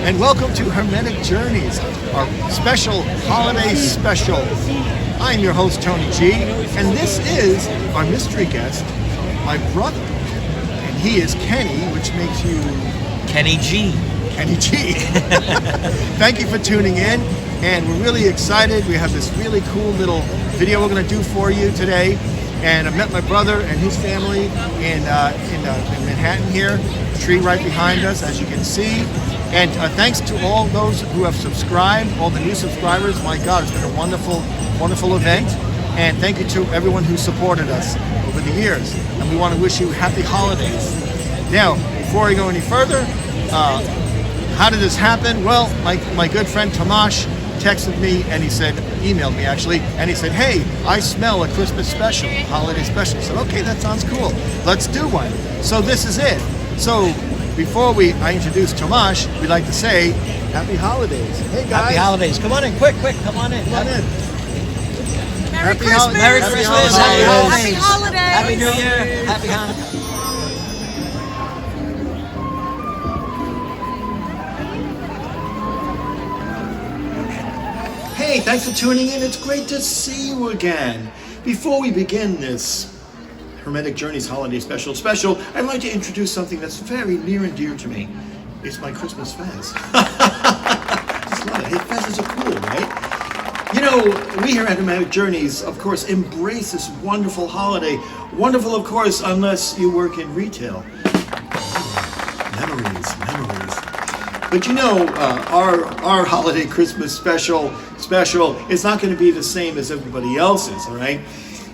and welcome to Hermetic Journeys, our special holiday special. I'm your host, TonyG, and this is our mystery guest, my brother, and he is Kenny, which makes you... Kenny G. Kenny G. Thank you for tuning in, and we're really excited. We have this really cool little video we're going to do for you today, and I met my brother and his family in Manhattan here, the tree right behind us, as you can see. And thanks to all those who have subscribed, all the new subscribers. My God, it's been a wonderful, wonderful event. And thank you to everyone who supported us over the years. And we want to wish you happy holidays. Now, before we go any further, how did this happen? Well, my good friend Tamas texted me and he said, emailed me actually, and he said, hey, I smell a Christmas special, holiday special. I said, okay, that sounds cool. Let's do one. So this is it. So before I introduce Tamas, we'd like to say happy holidays. Hey guys. Happy holidays. Come on in, quick, come on in. Come on in. Merry Christmas. Merry Christmas. Happy holidays. Happy holidays. Happy New Year. Happy Hanukkah. Hey, thanks for tuning in. It's great to see you again. Before we begin this Hermetic Journeys Holiday Special, I'd like to introduce something that's very near and dear to me. It's my Christmas fez. Just love it. Hey, fezes are cool, right? You know, we here at Hermetic Journeys, of course, embrace this wonderful holiday. Wonderful, of course, unless you work in retail. Memories. But you know, our holiday Christmas special is not going to be the same as everybody else's, all right?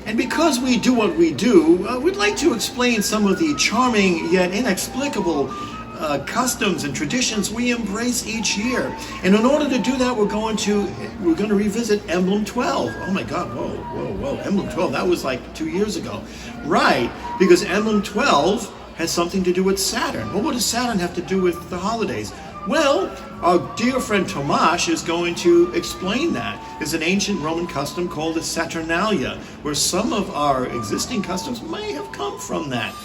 And because we do what we do, we'd like to explain some of the charming yet inexplicable customs and traditions we embrace each year. And in order to do that, we're going to revisit Emblem 12. Oh my God, whoa, Emblem 12, that was like 2 years ago. Right, because Emblem 12 has something to do with Saturn. Well, what does Saturn have to do with the holidays? Well, our dear friend Tamas is going to explain that. It's an ancient Roman custom called the Saturnalia, where some of our existing customs may have come from that.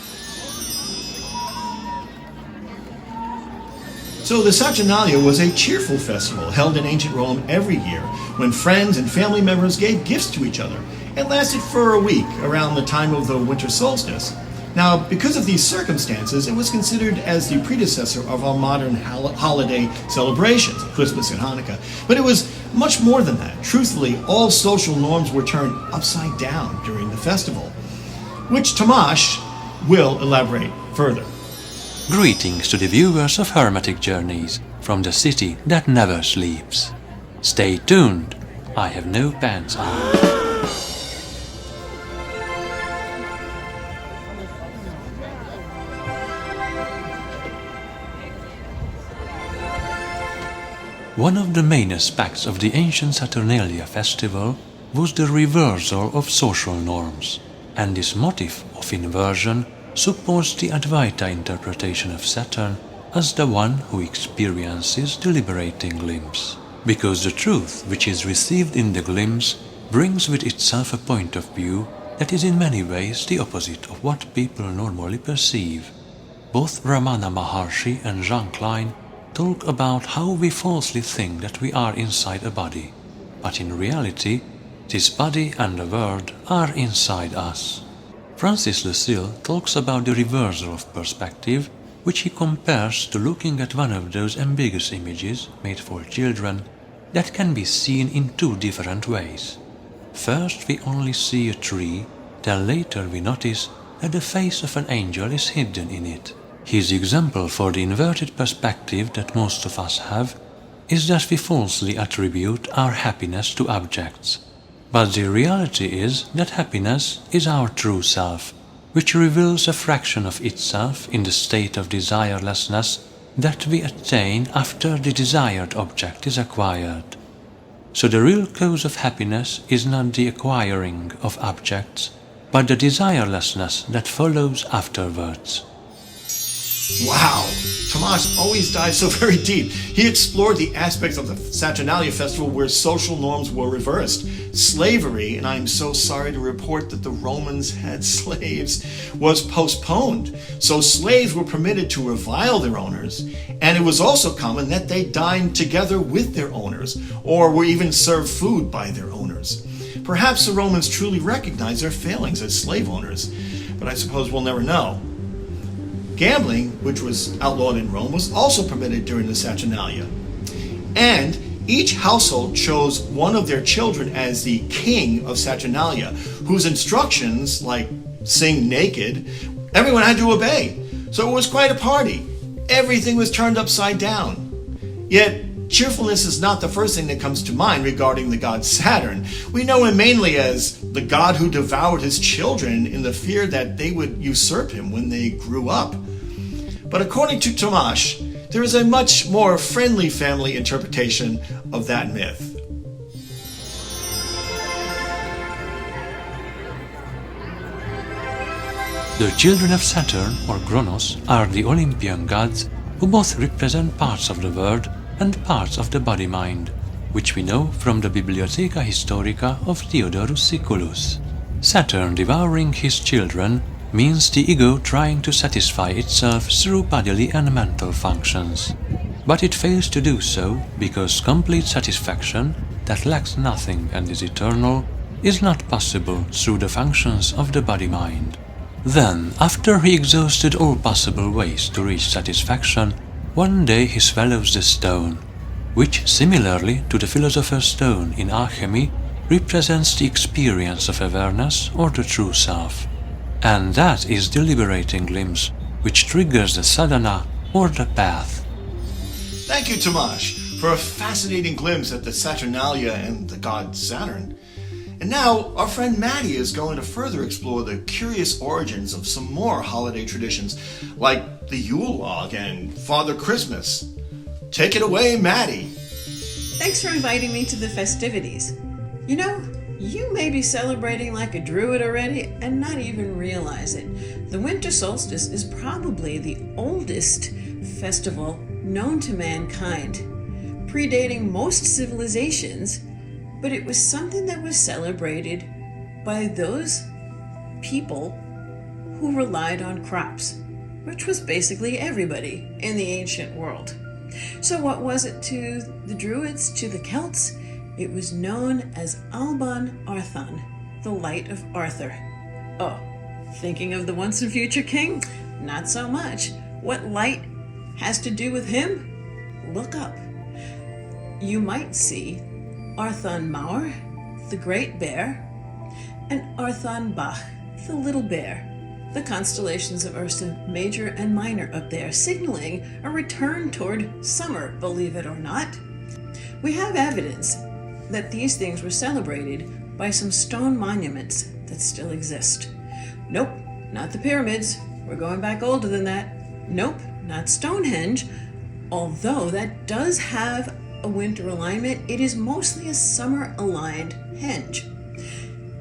So the Saturnalia was a cheerful festival held in ancient Rome every year when friends and family members gave gifts to each other. It lasted for a week around the time of the winter solstice. Now, because of these circumstances, it was considered as the predecessor of our modern holiday celebrations, Christmas and Hanukkah. But it was much more than that. Truthfully, all social norms were turned upside down during the festival, which Tamas will elaborate further. Greetings to the viewers of Hermetic Journeys from the city that never sleeps. Stay tuned, I have no pants on. One of the main aspects of the ancient Saturnalia festival was the reversal of social norms, and this motive of inversion supports the Advaita interpretation of Saturn as the one who experiences the liberating glimpse, because the truth which is received in the glimpse brings with itself a point of view that is in many ways the opposite of what people normally perceive. Both Ramana Maharshi and Jean Klein talk about how we falsely think that we are inside a body, but in reality, this body and the world are inside us. Francis Lucille talks about the reversal of perspective, which he compares to looking at one of those ambiguous images made for children that can be seen in two different ways. First we only see a tree, then later we notice that the face of an angel is hidden in it. His example for the inverted perspective that most of us have is that we falsely attribute our happiness to objects. But the reality is that happiness is our true self, which reveals a fraction of itself in the state of desirelessness that we attain after the desired object is acquired. So the real cause of happiness is not the acquiring of objects, but the desirelessness that follows afterwards. Wow, Tamas always dives so very deep. He explored the aspects of the Saturnalia festival where social norms were reversed. Slavery, and I'm so sorry to report that the Romans had slaves, was postponed. So slaves were permitted to revile their owners, and it was also common that they dined together with their owners, or were even served food by their owners. Perhaps the Romans truly recognized their failings as slave owners, but I suppose we'll never know. Gambling, which was outlawed in Rome, was also permitted during the Saturnalia. And each household chose one of their children as the king of Saturnalia, whose instructions, like sing naked, everyone had to obey. So it was quite a party. Everything was turned upside down. Yet, cheerfulness is not the first thing that comes to mind regarding the god Saturn. We know him mainly as the god who devoured his children in the fear that they would usurp him when they grew up. But according to Tamas, there is a much more friendly family interpretation of that myth. The children of Saturn, or Kronos, are the Olympian gods who both represent parts of the world and parts of the body-mind, which we know from the Bibliotheca Historica of Theodorus Siculus. Saturn devouring his children means the ego trying to satisfy itself through bodily and mental functions. But it fails to do so because complete satisfaction, that lacks nothing and is eternal, is not possible through the functions of the body-mind. Then, after he exhausted all possible ways to reach satisfaction, one day he swallows the stone, which, similarly to the philosopher's stone in alchemy, represents the experience of awareness or the true self. And that is the liberating glimpse which triggers the sadhana or the path. Thank you, Tamas, for a fascinating glimpse at the Saturnalia and the god Saturn. And now, our friend Maddi is going to further explore the curious origins of some more holiday traditions, like the Yule log and Father Christmas. Take it away, Maddi. Thanks for inviting me to the festivities. You know, you may be celebrating like a Druid already and not even realize it. The winter solstice is probably the oldest festival known to mankind, predating most civilizations, but it was something that was celebrated by those people who relied on crops, which was basically everybody in the ancient world. So what was it to the Druids, to the Celts? It was known as Alban Arthon, the light of Arthur. Oh, thinking of the once and future king? Not so much. What light has to do with him? Look up. You might see Arthon Maur, the great bear, and Arthon Bach, the little bear. The constellations of Ursa Major and Minor up there, signaling a return toward summer, believe it or not. We have evidence that these things were celebrated by some stone monuments that still exist. Nope, not the pyramids. We're going back older than that. Nope, not Stonehenge, although that does have a winter alignment. It is mostly a summer-aligned henge.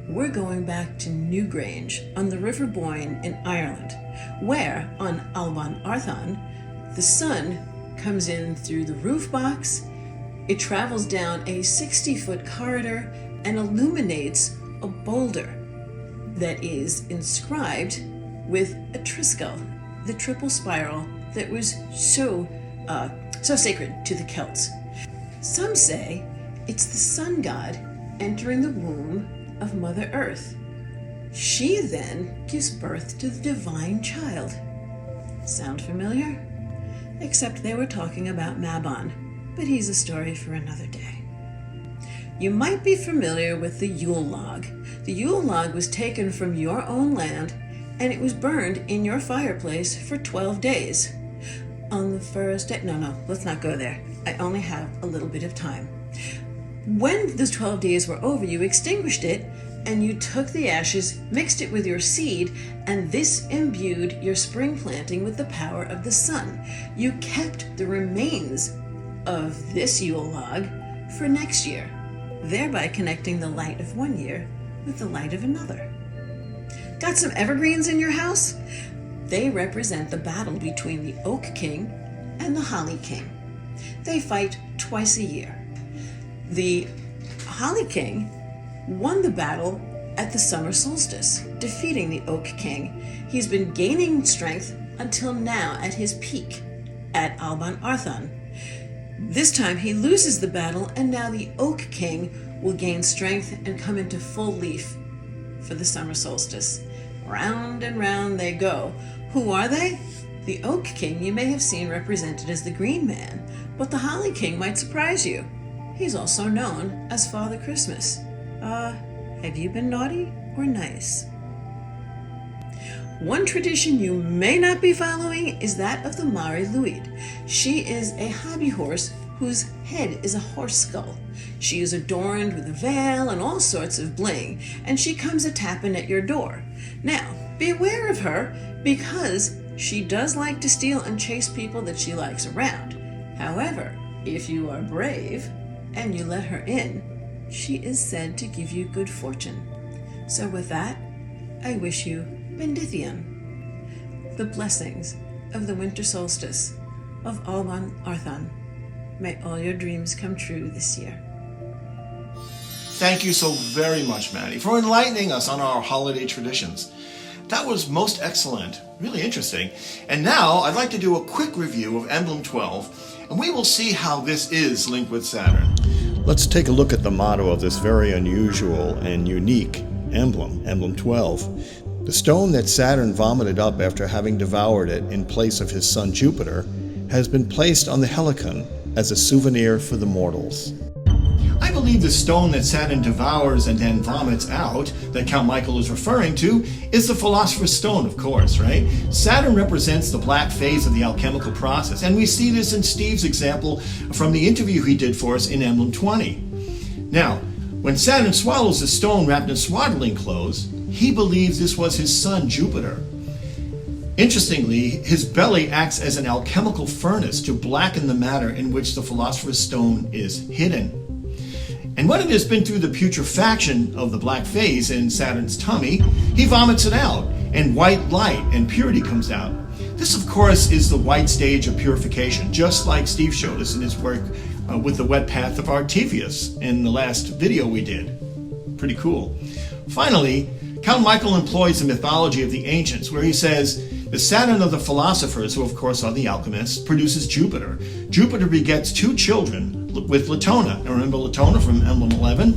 We're going back to Newgrange on the River Boyne in Ireland, where, on Alban Arthon, the sun comes in through the roof box, it travels down a 60-foot corridor and illuminates a boulder that is inscribed with a triskel, the triple spiral that was so sacred to the Celts. Some say it's the sun god entering the womb of Mother Earth. She then gives birth to the divine child. Sound familiar? Except they were talking about Mabon, but he's a story for another day. You might be familiar with the Yule log. The Yule log was taken from your own land and it was burned in your fireplace for 12 days. On the first day, no, let's not go there. I only have a little bit of time. When those 12 days were over, you extinguished it and you took the ashes, mixed it with your seed, and this imbued your spring planting with the power of the sun. You kept the remains of this Yule log for next year, thereby connecting the light of one year with the light of another. Got some evergreens in your house? They represent the battle between the Oak King and the Holly King. They fight twice a year. The Holly King won the battle at the summer solstice, defeating the Oak King. He's been gaining strength until now at his peak at Alban Arthon. This time he loses the battle, and now the Oak King will gain strength and come into full leaf for the summer solstice. Round and round they go. Who are they? The Oak King you may have seen represented as the Green Man, but the Holly King might surprise you. He's also known as Father Christmas. Have you been naughty or nice? One tradition you may not be following is that of the Mari Luid. She is a hobby horse whose head is a horse skull. She is adorned with a veil and all sorts of bling, and she comes a-tapping at your door. Now, beware of her, because she does like to steal and chase people that she likes around. However, if you are brave and you let her in, she is said to give you good fortune. So with that, I wish you Bendithion, the blessings of the winter solstice of Alban Arthon. May all your dreams come true this year. Thank you so very much, Maddi, for enlightening us on our holiday traditions. That was most excellent, really interesting. And now I'd like to do a quick review of Emblem 12, and we will see how this is linked with Saturn. Let's take a look at the motto of this very unusual and unique emblem, Emblem 12. The stone that Saturn vomited up after having devoured it in place of his son Jupiter has been placed on the Helicon as a souvenir for the mortals. I believe the stone that Saturn devours and then vomits out, that Count Michael is referring to, is the Philosopher's Stone, of course, right? Saturn represents the black phase of the alchemical process, and we see this in Steve's example from the interview he did for us in Emblem 20. Now, when Saturn swallows the stone wrapped in swaddling clothes, he believes this was his son Jupiter. Interestingly, his belly acts as an alchemical furnace to blacken the matter in which the Philosopher's Stone is hidden. And when it has been through the putrefaction of the black phase in Saturn's tummy, he vomits it out, and white light and purity comes out. This, of course, is the white stage of purification, just like Steve showed us in his work with the wet path of Artevius in the last video we did. Pretty cool. Finally, Count Michael employs the mythology of the ancients, where he says, the Saturn of the philosophers, who of course are the alchemists, produces Jupiter. Jupiter begets two children with Latona. Now remember Latona from Emblem 11?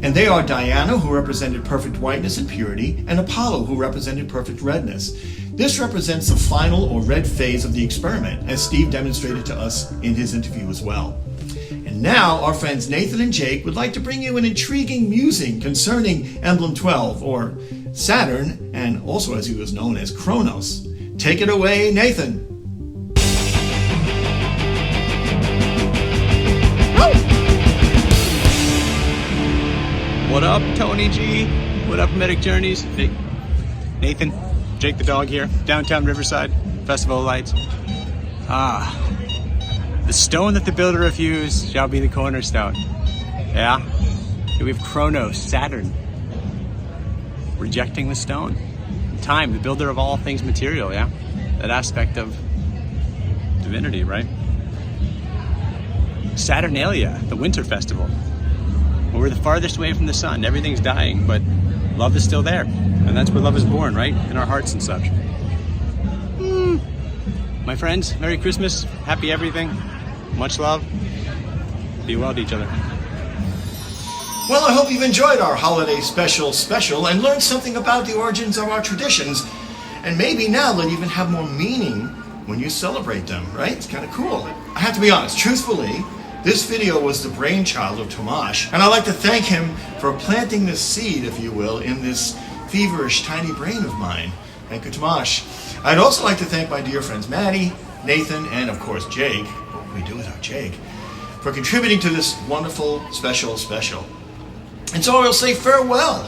And they are Diana, who represented perfect whiteness and purity, and Apollo, who represented perfect redness. This represents the final or red phase of the experiment, as Steve demonstrated to us in his interview as well. And now our friends Nathan and Jake would like to bring you an intriguing musing concerning Emblem 12, or Saturn, and also as he was known as Kronos. Take it away, Nathan. What up, TonyG? What up, Hermetic Journeys? Hey, Nathan, Jake the dog here, downtown Riverside, Festival of Lights. The stone that the builder refused shall be the cornerstone. Yeah? Here we have Kronos, Saturn, rejecting the stone. Time, the builder of all things material, yeah? That aspect of divinity, right? Saturnalia, the winter festival. Well, we're the farthest away from the sun. Everything's dying, but love is still there. And that's where love is born, right? In our hearts and such. My friends, Merry Christmas, happy everything, much love, be well to each other. Well, I hope you've enjoyed our holiday special and learned something about the origins of our traditions, and maybe now they'll even have more meaning when you celebrate them, right? It's kind of cool. I have to be honest, truthfully, this video was the brainchild of Tamas, and I'd like to thank him for planting this seed, if you will, in this feverish tiny brain of mine. Thank you, Tamas. I'd also like to thank my dear friends Maddi, Nathan, and of course Jake, what would we do without Jake, for contributing to this wonderful special. And so I'll say farewell,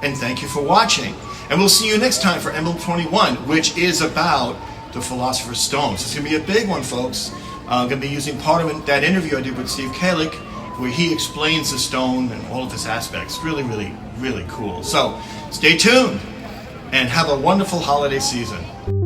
and thank you for watching. And we'll see you next time for Emblem 21, which is about the Philosopher's Stone. So it's going to be a big one, folks. I'm going to be using part of that interview I did with Steve Kalick, where he explains the stone and all of its aspects. Really, really, really cool. So stay tuned. and have a wonderful holiday season.